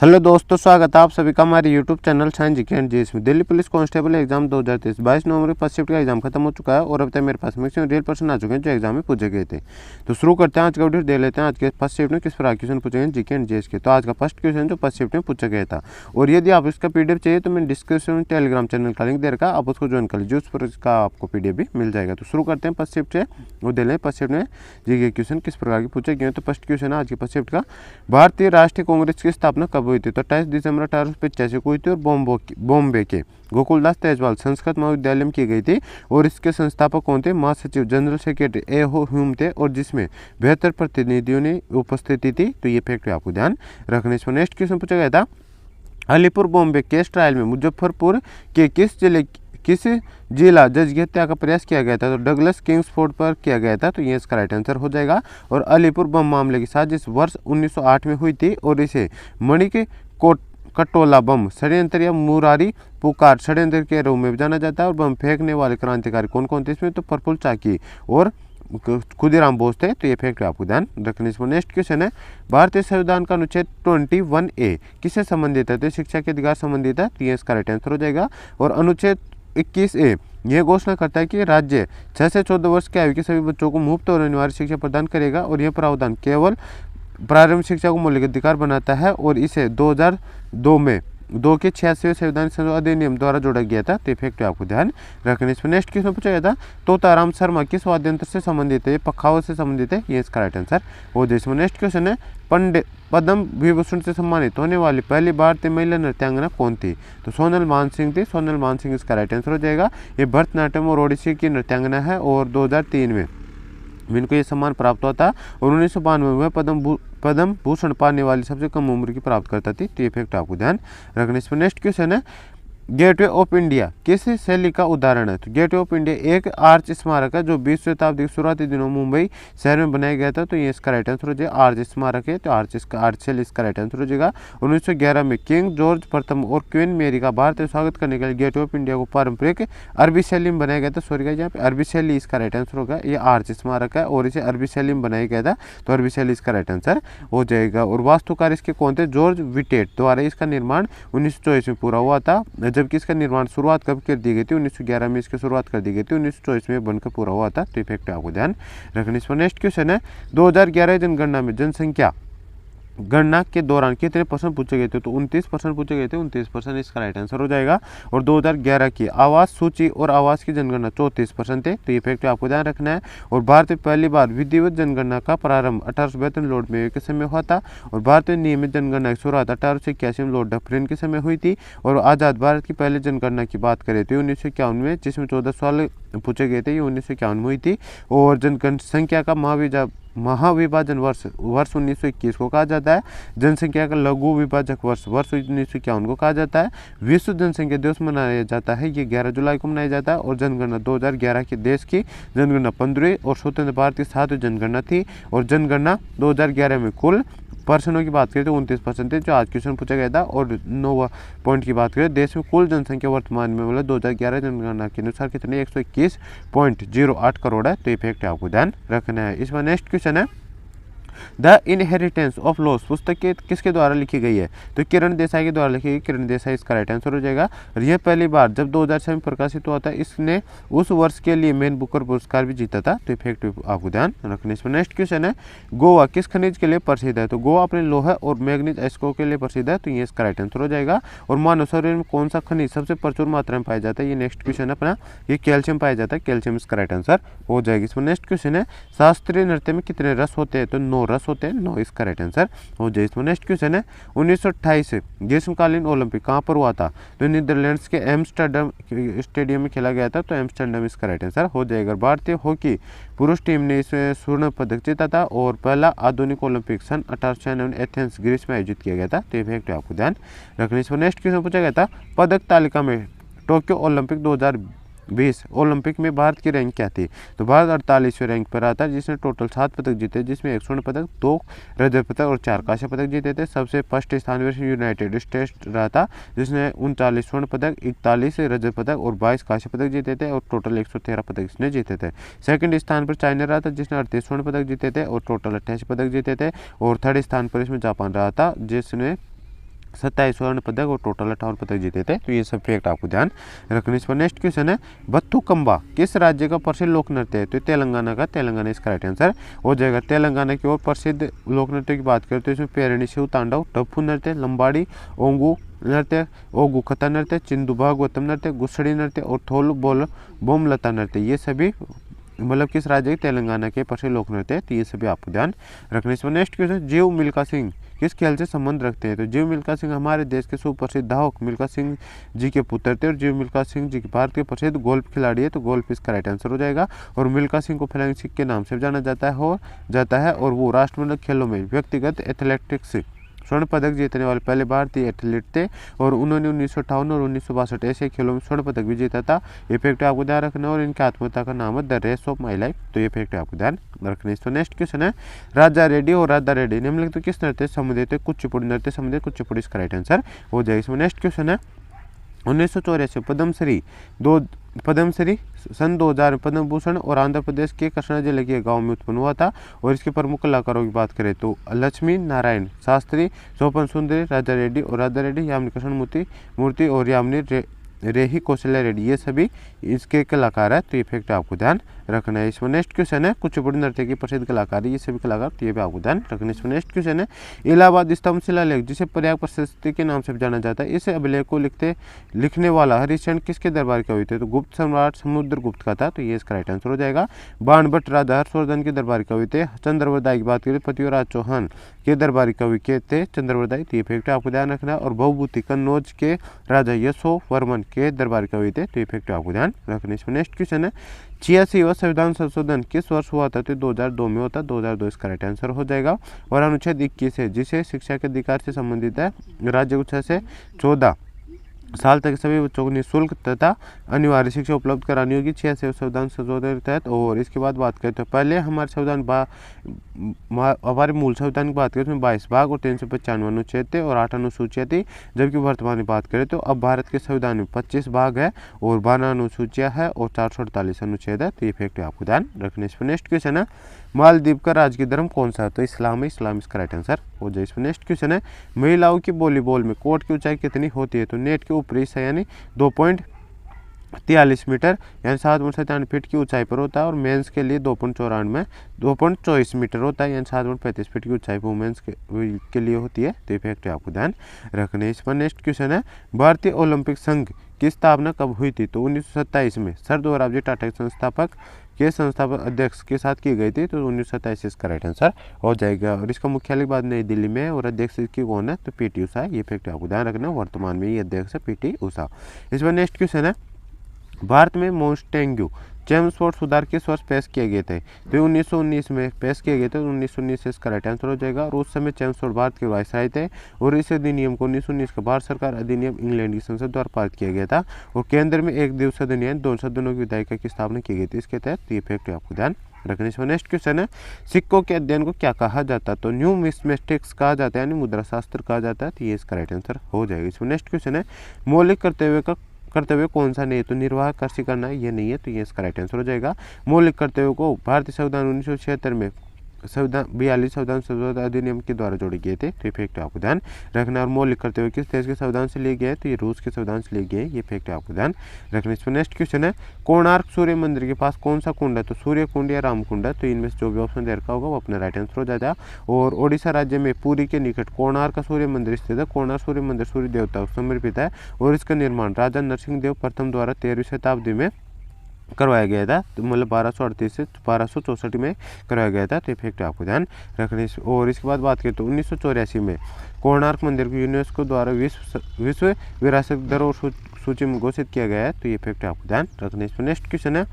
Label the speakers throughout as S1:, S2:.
S1: Hello दोस्तों, स्वागत है आप सभी का हमारे YouTube channel science GK and GS में। दिल्ली पुलिस कांस्टेबल एग्जाम 2023 22 नवंबर फर्स्ट शिफ्ट का एग्जाम खत्म हो चुका है और अब तक मेरे पास मैक्सिमम रियल पर्सन आ चुके हैं जो एग्जाम में पूछे गए थे। तो शुरू करते हैं आज का वीडियो, दे लेते हैं आज के फर्स्ट शिफ्ट में किस प्रकार क्वेश्चन पूछे गए जीके एंड जीएस के। तो आज का फर्स्ट क्वेश्चन जो फर्स्ट शिफ्ट में पूछा गया था, और यदि आप इसका पीडीएफ चाहिए तो मैं डिस्क्रिप्शन में टेलीग्राम चैनल का लिंक दे रखा, आप उसको ज्वाइन कर लीजिए, उस पर इसका आपको पीडीएफ भी मिल जाएगा। तो शुरू करते हैं फर्स्ट शिफ्ट से, वो दे लें फर्स्ट शिफ्ट में जीके क्वेश्चन किस प्रकार के पूछे गए। तो फर्स्ट क्वेश्चन है आज के फर्स्ट शिफ्ट का, भारतीय राष्ट्रीय कांग्रेस की स्थापना कब हुई थी। तो 28 दिसंबर 1885 को हुई थी और बॉम्बे के गोकुलदास तेजपाल संस्कृत महाविद्यालय में की गई थी। और इसके संस्थापक कौन थे, महासचिव जनरल सेक्रेटरी ए हो ह्यूम थे, और जिसमें 72 प्रतिनिधियों ने उपस्थिति थी। तो ये फैक्ट आपको ध्यान रखने। इसमें नेक्स्ट क्वेश्चन पूछा गया था, अलीपुर बॉम्बे केस ट्रायल में मुजफ्फरपुर के किस जिला जज की हत्या का प्रयास किया गया था। तो डगलस किंग्सफोर्ड पर किया गया था। तो ये इसका राइट आंसर हो जाएगा। और अलीपुर बम मामले की साजिश वर्ष 1908 में हुई थी और इसे मणिक कटोला बम षड्यंत्र या मुरारी पुकार षड्यंत्र के रूप में जाना जाता है। और बम फेंकने वाले क्रांतिकारी कौन कौन थे इसमें, तो प्रफुल्ल चाकी और खुदीराम बोस थे। तो ये फैक्ट आपको ध्यान रखने। इसमें नेक्स्ट क्वेश्चन है, भारतीय संविधान का अनुच्छेद 21A किससे संबंधित है। तो शिक्षा के अधिकार संबंधित है। तो ये इसका राइट आंसर हो जाएगा। और अनुच्छेद 21A यह घोषणा करता है कि राज्य 6 से 14 वर्ष की आयु के सभी बच्चों को मुफ्त और अनिवार्य शिक्षा प्रदान करेगा। और यह प्रावधान केवल प्रारंभिक शिक्षा को मौलिक अधिकार बनाता है और इसे 2002 में 2 के 86वें संविधान अधिनियम द्वारा जोड़ा गया था। तो फैक्ट आपको ध्यान रखने। इसमें नेक्स्ट क्वेश्चन पूछा गया था, तोताराम शर्मा किस वाद्य यंत्र से संबंधित है, पखावत से संबंधित है। ये इसका राइट आंसर हो जाए। इसमें नेक्स्ट क्वेश्चन है, पंडित पद्म विभूषण से सम्मानित होने वाली पहली भारतीय महिला नृत्यांगना कौन थी। तो सोनल मानसिंह थी। सोनल मानसिंह इसका राइट आंसर हो जाएगा। ये भरतनाट्यम और ओडिसी की नृत्यांगना है और 2003 में इनको ये सम्मान प्राप्त हुआ था। और 1992 में पद्म भूषण पाने वाली सबसे कम उम्र की प्राप्त करता थी। तो ये फैक्ट आपको ध्यान रखने। इसमें नेक्स्ट क्वेश्चन है, गेटवे ऑफ इंडिया किस शैली का उदाहरण है। तो गेटवे ऑफ इंडिया एक आर्च स्मारक है जो 20वीं शताब्दी के शुरुआती दिनों मुंबई शहर में बनाया गया था। तो ये इसका राइट आंसर हो जाएगा। आर्च स्मारक है तो आर्च शैली इसका राइट आंसर हो जाएगा। 1911 में किंग जॉर्ज प्रथम और क्वीन मेरी का भारत में स्वागत करने के लिए गेटवे ऑफ इंडिया को पारंपरिक अरबी शैली में बनाया गया था। सॉरी गाइस, यहाँ पे अरबी शैली इसका राइट आंसर होगा। ये आर्च स्मारक है और इसे अरबी शैली में बनाया गया था। तो अरबी शैली इसका राइट आंसर हो जाएगा। और वास्तुकार इसके कौन थे, जॉर्ज विटेट द्वारा इसका निर्माण 1924 में पूरा हुआ था। जबकि इसका निर्माण शुरुआत कब कर दी गई थी, 1911 में इसकी शुरुआत कर दी गई थी, 1924 में बनकर पूरा हुआ था। तो इफेक्ट आपको ध्यान रखने। इस पर नेक्स्ट क्वेश्चन है, 2011 जनगणना में जनसंख्या गणना के दौरान कितने परसेंट पूछे गए थे। तो 29% पूछे गए थे। 29% इसका राइट आंसर हो जाएगा। और 2011 की आवास सूची और आवास की जनगणना 34% थे। तो ये फैक्ट आपको ध्यान रखना है। और भारत में पहली बार विधिवत जनगणना का प्रारंभ 1872 लॉर्ड मेयो के समय हुआ था। और भारत में नियमित जनगणना की शुरुआत 1881 में लॉर्ड डफरिन के समय हुई थी। और आज़ाद भारत की पहली जनगणना की बात करें तो 1951 में, जिसमें 14 सवाल पूछे गए थे, ये 1951 में हुई थी। और जनसंख्या का महाविभाजन वर्ष 1921 को कहा जाता है। जनसंख्या का लघु विभाजक वर्ष 1951 को कहा जाता है। विश्व जनसंख्या दिवस मनाया जाता है, ये 11 जुलाई को मनाया जाता है। और जनगणना 2011 के देश की जनगणना 15वीं और स्वतंत्र भारत की 7वीं जनगणना थी। और जनगणना 2011 में कुल पर्सनों की बात करें तो 29% थे, जो आज क्वेश्चन पूछा गया था। और 9 पॉइंट की बात करें, देश में कुल जनसंख्या वर्तमान में मतलब 2011 जनगणना के अनुसार कितने 121.08 करोड़ है। तो ये फैक्ट आपको ध्यान रखना है। इसमें नेक्स्ट क्वेश्चन है, द इनहेरिटेंस ऑफ लॉस पुस्तक के किसके द्वारा लिखी गई है। तो किरण देसाई के द्वारा लिखी गई। किरण देसाई इसका राइट आंसर हो जाएगा। और यह पहली बार जब 2006 में प्रकाशित हुआ था, इसने उस वर्ष के लिए मैन बुकर पुरस्कार भी जीता था। तो इफेक्ट आपको ध्यान रखने। इसमें नेक्स्ट क्वेश्चन है, गोवा किस खनिज के लिए प्रसिद्ध है। तो गोवा अपने लोहा और मैग्नीज एस्को के लिए प्रसिद्ध है। तो ये इसका राइट आंसर हो जाएगा। और मानव शरीर में कौन सा खनिज सबसे प्रचुर मात्रा में पाया जाता है, ये नेक्स्ट क्वेश्चन अपना, ये कैल्शियम पाया जाता है। कैल्शियम इसका राइट आंसर हो जाएगा। इसमें नेक्स्ट क्वेश्चन है, शास्त्रीय नृत्य में कितने रस होते हैं। तो 9 रस होते हैं। 9 इसका राइट आंसर हो जाए। इसमें नेक्स्ट क्वेश्चन है, 1928 ग्रीष्मकालीन ओलंपिक कहाँ पर हुआ था। तो नीदरलैंड्स के एम्स्टर्डम स्टेडियम में खेला गया था। तो एम्स्टर्डम इसका राइट आंसर हो जाएगा। भारतीय हॉकी पुरुष टीम ने इसमें स्वर्ण पदक जीता था। और पहला आधुनिक ओलंपिक सन 1896 एथेंस ग्रीस में आयोजित किया गया था। तो ये फैक्ट आपको ध्यान रखने। इसमें नेक्स्ट क्वेश्चन पूछा गया था, पदक तालिका में टोक्यो ओलंपिक 2020 ओलंपिक में भारत की रैंक क्या थी। तो भारत 48वें रैंक पर आता है, जिसने टोटल 7 पदक जीते, जिसमें 1 स्वर्ण पदक, 2 रजत पदक और 4 कांस्य पदक जीते थे। सबसे फर्स्ट स्थान पर यूनाइटेड स्टेट्स रहा था, जिसने 39 स्वर्ण पदक, 41 रजत पदक और 22 कांस्य पदक जीते थे। और टोटल 113 पदक इसने जीते थे। सेकंड स्थान पर चाइना रहा था, जिसने 38 स्वर्ण पदक जीते थे और टोटल 88 पदक जीते थे। और थर्ड स्थान पर इसमें जापान रहा था, जिसने 27 स्वर्ण पदक और टोटल 58 पदक जीते थे। तो ये सब फैक्ट आपको ध्यान रखने। इस पर नेक्स्ट क्वेश्चन है, बथुकम्बा किस राज्य का प्रसिद्ध लोक नृत्य है? तो तेलंगाना का, तेलंगाना इसका राइट आंसर हो जाएगा। तेलंगाना की ओर प्रसिद्ध लोक नृत्य की बात करते हैं तो इसमें पेरणी शिव तांडव, टप्पू नृत्य, लंबाड़ी, ओंगू नृत्य, ओगू कथा नृत्य, चिंदू भागवतम नृत्य, गुस्सड़ी नृत्य और थोल बोल बोमलता नृत्य, ये सभी मतलब किस राज्य के? तेलंगाना के प्रसिद्ध लोक नृत्य है। तो ये सभी आपको ध्यान रखने। इसमें नेक्स्ट क्वेश्चन, जीव मिल्खा सिंह किस खेल से संबंध रखते हैं? तो जीव मिल्खा सिंह हमारे देश के सुप्रसिद्ध धावक मिल्खा सिंह जी के पुत्र थे और जीव मिल्खा सिंह जी भारत के प्रसिद्ध गोल्फ खिलाड़ी है। तो गोल्फ इसका राइट आंसर हो जाएगा। और मिल्खा सिंह को फ्लाइंग सिख के नाम से जाना जाता है और वो राष्ट्रमंडल खेलों में व्यक्तिगत एथलेटिक्स स्वर्ण पदक जीतने वाले पहले भारतीय एथलीट थे और उन्होंने 1958 और 1962 ऐसे खेलों में स्वर्ण पदक भी जीता था। ये फैक्ट आपको ध्यान रखना। और इनकी आत्मकथा का नाम है the race of my life. तो ये फैक्ट आपको ध्यान रखना। तो नेक्स्ट क्वेश्चन है, राजा रेड्डी और राधा रेड्डी निम्नलिखित तो किस नृत्य से संबंधित है? कुचिपुड़ी नृत्य संबंधित, कुचिपुड़ी इसका राइट आंसर हो जाएगा। इसमें नेक्स्ट क्वेश्चन है, 1984 पद्मश्री सन 2000 पद्म भूषण और आंध्र प्रदेश के कृष्णा जिले के गांव में उत्पन्न हुआ था। और इसके प्रमुख कलाकारों की बात करें तो लक्ष्मी नारायण शास्त्री, सोपन सुंदरी, राजा रेड्डी और राधा रेड्डी, यामिनी कृष्ण मूर्ति और यामिनी रेही कौशल्या रेड्डी, ये सभी इसके कलाकार है। तो ये फैक्ट आपको ध्यान रखना है। इसमें नेक्स्ट क्वेश्चन है, कुचिपुड़ी नृत्य के प्रसिद्ध कलाकार ये सभी कलाकार, तो ये भी आपको ध्यान रखना है। इसमें नेक्स्ट क्वेश्चन है, इलाहाबाद स्तंभ शिलालेख जिसे प्रयाग प्रशस्ति के नाम से जाना जाता है, इस अभिलेख को लिखने वाला हरिश्चंद्र किसके दरबार का हुए थे? तो गुप्त सम्राट समुद्रगुप्त का था। तो ये इसका राइट आंसर हो जाएगा। बाणभट्ट राजा हर्षवर्धन के दरबार का हुए थे। चंद्रवरदाई की बात करें, पृथ्वीराज चौहान के दरबारी कवि के थे चंद्रवरदाई। तो ये फैक्ट आपको ध्यान रखना। और भवभूति कन्नौज के राजा यशोवर्मन के दरबार का हुए थे। तो ये फैक्ट आपको ध्यान रखना। इसमें नेक्स्ट क्वेश्चन है, 86वां संविधान संशोधन किस वर्ष हुआ था? तो 2002 में होता। 2002 इसका राइट आंसर हो जाएगा। और अनुच्छेद 21 है जिसे शिक्षा के अधिकार से संबंधित है, राज्य को 6 से 14 साल तक सभी बच्चों को निःशुल्क तथा अनिवार्य शिक्षा उपलब्ध करानी होगी 86वें संविधान संशोधन के तहत। और इसके बाद बात करें तो पहले हमारे संविधान हमारे मूल संविधान की बात करें तो 22 भाग और 395 अनुच्छेद थे और 8 अनुसूचियाँ थी। जबकि वर्तमान में बात करें तो अब भारत के संविधान में 25 भाग है और 12 अनुसूचियाँ है और 448 अनुच्छेद है। तो ये फैक्ट आपको ध्यान रखने। इस पर नेक्स्ट क्वेश्चन है, मालदीव का राजकीय धर्म कौन सा है? तो इस्लाम है। इस्लाम इसका राइट आंसर हो जाए। इस पर नेक्स्ट क्वेश्चन है, महिलाओं की वॉलीबॉल में कोर्ट की ऊंचाई कितनी होती है? तो नेट के ऊपरी हिस्सा यानी 2.43 मीटर यानी 7.97 फीट की ऊंचाई पर होता है। और मेंस के लिए 2.24 मीटर होता है यानी 7.35 फीट की ऊंचाई वुमेन्स के लिए होती है। तो ये फैक्ट आपको ध्यान रखने। इस पर नेक्स्ट क्वेश्चन है, भारतीय ओलंपिक संघ की स्थापना कब हुई थी? तो 1927 में सर दोराबजी टाटा के संस्थापक अध्यक्ष के साथ की गई थी। तो 1927 इसका राइट आंसर हो जाएगा। और इसका मुख्यालय बाद नई दिल्ली में है और अध्यक्ष इसकी कौन है? तो पीटी उषा है। ये फैक्ट आपको ध्यान रखना। वर्तमान में ये अध्यक्ष है पीटी उषा। इस पर नेक्स्ट क्वेश्चन है, भारत में मोंटेग्यू चेम्सफोर्ड सुधार किस वर्ष पेश किए गए थे? तो 1919 में पेश किए गए थे। 1919 से इसका राइट आंसर हो जाएगा। और उस समय चेम्सफोर्ड भारत के वायसराय थे और इस अधिनियम को 1919 का भारत सरकार अधिनियम इंग्लैंड की संसद द्वारा पारित किया गया था। और केंद्र में एक दिवसीय अधिनियम 2 सदनों की विधायिका की स्थापना की गई थी इसके तहत। ये फैक्ट आपको ध्यान रखने। इसमें नेक्स्ट क्वेश्चन है, सिक्कों के अध्ययन को क्या कहा जाता है? तो न्यूमिस्मेटिक्स कहा जाता है यानी मुद्रा शास्त्र कहा जाता है। तो ये इसका राइट आंसर हो जाएगा। इसमें नेक्स्ट क्वेश्चन है, मौलिक कर्तव्य कौन सा नहीं है? तो निर्वाह कृषि करना है, ये नहीं है। तो ये इसका राइट आंसर हो जाएगा। मौलिक कर्तव्य को भारतीय संविधान 1976 में संविधान 42 संविधान संशोधन अधिनियम के द्वारा जोड़े गए थे। तो ये फैक्ट आपको ध्यान रखना। और मौलिक कर्तव्य किस देश के संविधान से लिए गए? तो ये रूस के संविधान से लिए गए। ये फैक्ट आपको ध्यान रखना। इस पर नेक्स्ट क्वेश्चन है, कोणार्क सूर्य मंदिर के पास कौन सा कुंड है? तो सूर्य कुंड या राम कुंड है। तो इनमें से जो भी ऑप्शन दे रखा होगा वो अपना राइट आंसर हो जाता है। और ओडिशा राज्य में पुरी के निकट कोणार्क का सूर्य मंदिर स्थित है। कोणार्क सूर्य मंदिर सूर्य देवता को समर्पित है और इसका निर्माण राजा नरसिंह देव प्रथम द्वारा 13वीं शताब्दी में करवाया गया था। तो मतलब 1238 से 1264 में करवाया गया था। तो फैक्ट आपको ध्यान रखने। और इसके बाद बात करें तो 1984 में कोणार्क मंदिर को यूनेस्को द्वारा विश्व विरासत धरोहर सूची में घोषित किया गया है। तो ये फैक्ट आपको ध्यान रखने। इस पर नेक्स्ट क्वेश्चन है,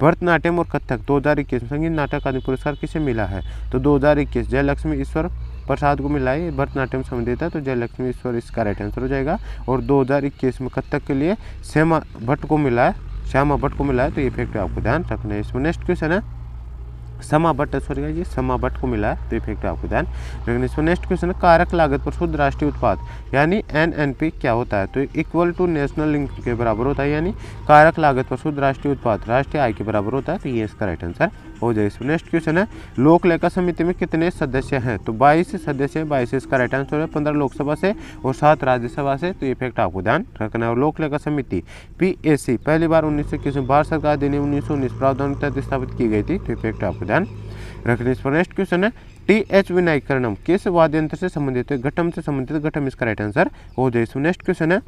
S1: भरतनाट्यम और कथक 2021 में संगीत नाटक अकादमी पुरस्कार किसे मिला है? तो 2021 जयलक्ष्मी ईश्वर प्रसाद को मिला है। भरतनाट्यम संबंधित है तो जयलक्ष्मी ईश्वर इसका राइट आंसर हो जाएगा। और 2021 में कथक के लिए श्यामा भट्ट को मिला है। तो ये फैक्ट आपको ध्यान रखना है। इसमें नेक्स्ट क्वेश्चन है, समाबट सॉरी ये समाबट को मिला है, तो इफेक्ट आपको ध्यान रखना। इसमें नेक्स्ट क्वेश्चन है कारक लागत पर शुद्ध राष्ट्रीय उत्पाद यानी एनएनपी क्या होता है, तो इक्वल टू नेशनल इनकम के बराबर होता है, यानी कारक लागत पर शुद्ध राष्ट्रीय उत्पाद राष्ट्रीय आय के बराबर होता है, तो ये इसका राइट आंसर हो जाएगा। इसमें नेक्स्ट क्वेश्चन है लोक लेखा समिति में कितने सदस्य हैं, तो 22 सदस्य हैं, 22 इसका राइट आंसर है, 15 लोकसभा से और 7 राज्यसभा से, तो इफेक्ट आपको ध्यान रखना है। और लोक लेखा समिति PAC पहली बार 1921 में भारत सरकार अधिनियम 1919 प्रावधान के तहत स्थापित की गई थी, तो इफेक्ट आपको ध्यान रखने। इस पर नेक्स्ट क्वेश्चन है TH विनायकरणम किस वाद्य यंत्र से संबंधित है, घटम से संबंधित, घटम इसका राइट आंसर हो जाए। इसमें नेक्स्ट क्वेश्चन है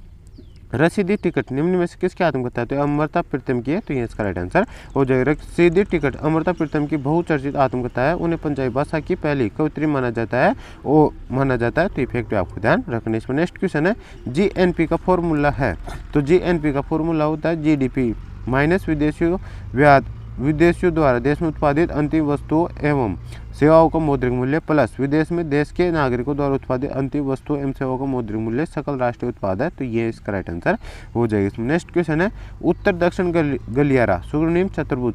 S1: रसीदी टिकट निम्न में से किसकी आत्मकथा है, तो अमृता प्रीतम की है, तो ये इसका राइट आंसर हो जाएगा। रसीदी टिकट अमृता प्रीतम की बहुचर्चित आत्मकथा है, उन्हें पंजाबी भाषा की पहली कवित्री माना जाता है, तो इफेक्ट आपको ध्यान रखना। इसमें नेक्स्ट क्वेश्चन है GNP का फॉर्मूला है, तो GNP का फॉर्मूला होता है GDP माइनस विदेशियों द्वारा देश में उत्पादित अंतिम वस्तुओं एवं सेवाओं का मौद्रिक मूल्य प्लस विदेश में देश के नागरिकों द्वारा उत्पादित अंतिम वस्तुओं एवं सेवाओं का मौद्रिक मूल्य सकल राष्ट्रीय उत्पाद है, तो ये इसका राइट आंसर हो जाएगा। इसमें नेक्स्ट क्वेश्चन है उत्तर दक्षिण गलियारा स्वर्णिम चतुर्भुज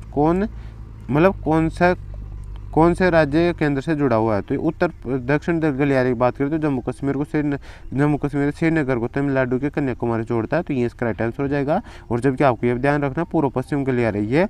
S1: कौन से राज्य केंद्र से जुड़ा हुआ है, तो उत्तर दक्षिण गलियारे की बात करें तो जम्मू कश्मीर श्रीनगर को तमिलनाडु के कन्याकुमारी जोड़ता है, तो ये इसका राइट आंसर हो जाएगा। और जबकि आपको ये ध्यान रखना पूर्व पश्चिम गलियारे ये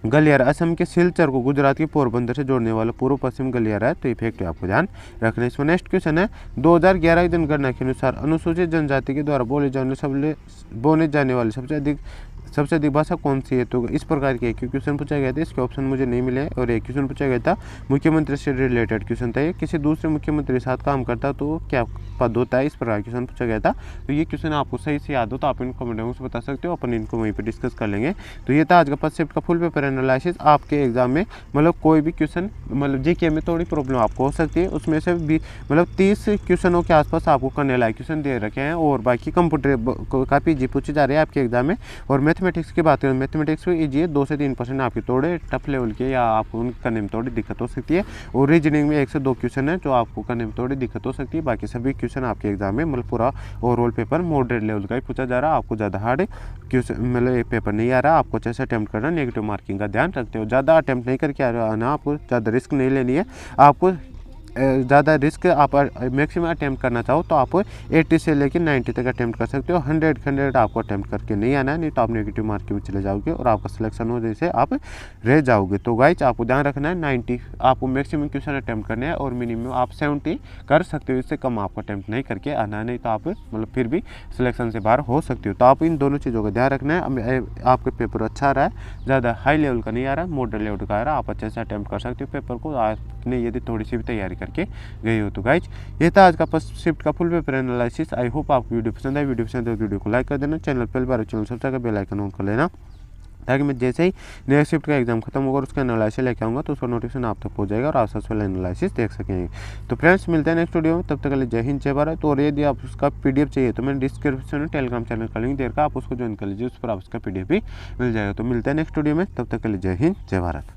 S1: गलियारा असम के सिलचर को गुजरात के पोरबंदर से जोड़ने वाला पूर्व पश्चिम गलियारा है, तो इफेक्ट आपको ध्यान रखना। इसमें नेक्स्ट क्वेश्चन है 2011 की जनगणना के अनुसार अनुसूचित जनजाति के द्वारा बोले जाने वाली सबसे अधिक भाषा कौन सी है, तो इस प्रकार के क्वेश्चन पूछा गया था, इसके ऑप्शन मुझे नहीं मिले। और एक क्वेश्चन पूछा गया था मुख्यमंत्री से रिलेटेड क्वेश्चन था, ये किसी दूसरे मुख्यमंत्री के साथ काम करता तो क्या पद होता है, इस प्रकार क्वेश्चन पूछा गया था। तो ये क्वेश्चन आपको सही से याद हो तो आप इनको कमेंट बॉक्स में बता सकते हो, अपन इनको वहीं पर डिस्कस कर लेंगे। तो ये था आज का फर्स्ट शिफ्ट का फुल पेपर एनालिसिस। आपके एग्जाम में कोई भी क्वेश्चन जीके में थोड़ी प्रॉब्लम आपको हो सकती है, उसमें से भी 30 क्वेश्चनों के आसपास आपको करने लायक क्वेश्चन दे रखे हैं, और बाकी कंप्यूटर काफ़ी इजी पूछे जा रहे हैं आपके एग्जाम में। और मैथमेटिक्स की बात करें, मैथमेटिक्स में इजी है, 2 से 3% आपके थोड़े टफ लेवल के या आपको उनके करने में थोड़ी दिक्कत हो सकती है। और रीजनिंग में 1 से 2 क्वेश्चन है जो आपको करने में थोड़ी दिक्कत हो सकती है, बाकी सभी क्वेश्चन आपके एग्जाम में पूरा ओवरऑल पेपर मॉडरेट लेवल का ही पूछा जा रहा है। आपको ज़्यादा हार्ड क्वेश्चन एक पेपर नहीं आ रहा, आपको जैसे अटैम्प्ट करना, नेगेटिव मार्किंग का ध्यान रखते हो, ज़्यादा अटैम्प्ट नहीं करके आना, आपको ज़्यादा रिस्क नहीं लेनी है। आपको ज़्यादा रिस्क आप मैक्सिमम अटैम्प्ट करना चाहो तो आप 80 से लेकर 90 तक अटैम्प्ट कर सकते हो, 100 आपको अटैम्प्ट करके नहीं आना है, नहीं तो आप नेगेटिव मार्किंग में चले जाओगे और आपका सिलेक्शन हो जैसे आप रह जाओगे। तो गाइस आपको ध्यान रखना है 90 आपको मैक्सिमम क्वेश्चन अटैम्प्ट करने हैं और मिनिमम आप 70 कर सकते हो, इससे कम आपको अटैम्प्ट नहीं करके आना, नहीं तो आप फिर भी सिलेक्शन से बाहर हो सकते हो। तो आप इन दोनों चीज़ों का ध्यान रखना है। आपका पेपर अच्छा आ रहा है, ज़्यादा हाई लेवल का नहीं आ रहा है, मॉडरेट लेवल का आ रहा है, आप अच्छे से अटैम्प्ट कर सकते हो पेपर को, आपने यदि थोड़ी सी भी तैयारी करके गई हो। तो गाइज ये था आज का फर्स्ट शिफ्ट का full paper analysis. I hope आपको वीडियो पसंद है। वीडियो पसंद है तो वीडियो को लाइक कर देना, चैनल पहली बार channel subscribe bell icon on कर लेना, ताकि मैं जैसे ही नेक्स्ट शिफ्ट का एग्जाम खत्म होगा और उसका एनालिसिस लेके आऊँगा तो उसका नोटिफिकेशन आप तक पहुँच जाएगा और आप सबसे पहले एनालिसिस देख सकेंगे। तो फ्रेंड्स मिलते हैं नेक्स्ट वीडियो में, तब तक के लिए जय हिंद जय भारत। और यदि आप उसका PDF चाहिए तो मैंने डिस्क्रिप्शन में टेलीग्राम चैनल का लिंक दे रखा, आप उसको ज्वाइन कर लीजिए, उस पर आप उसका PDF भी मिल जाएगा। तो मिलते हैं नेक्स्ट वीडियो में, तब तक के लिए जय हिंद जय भारत।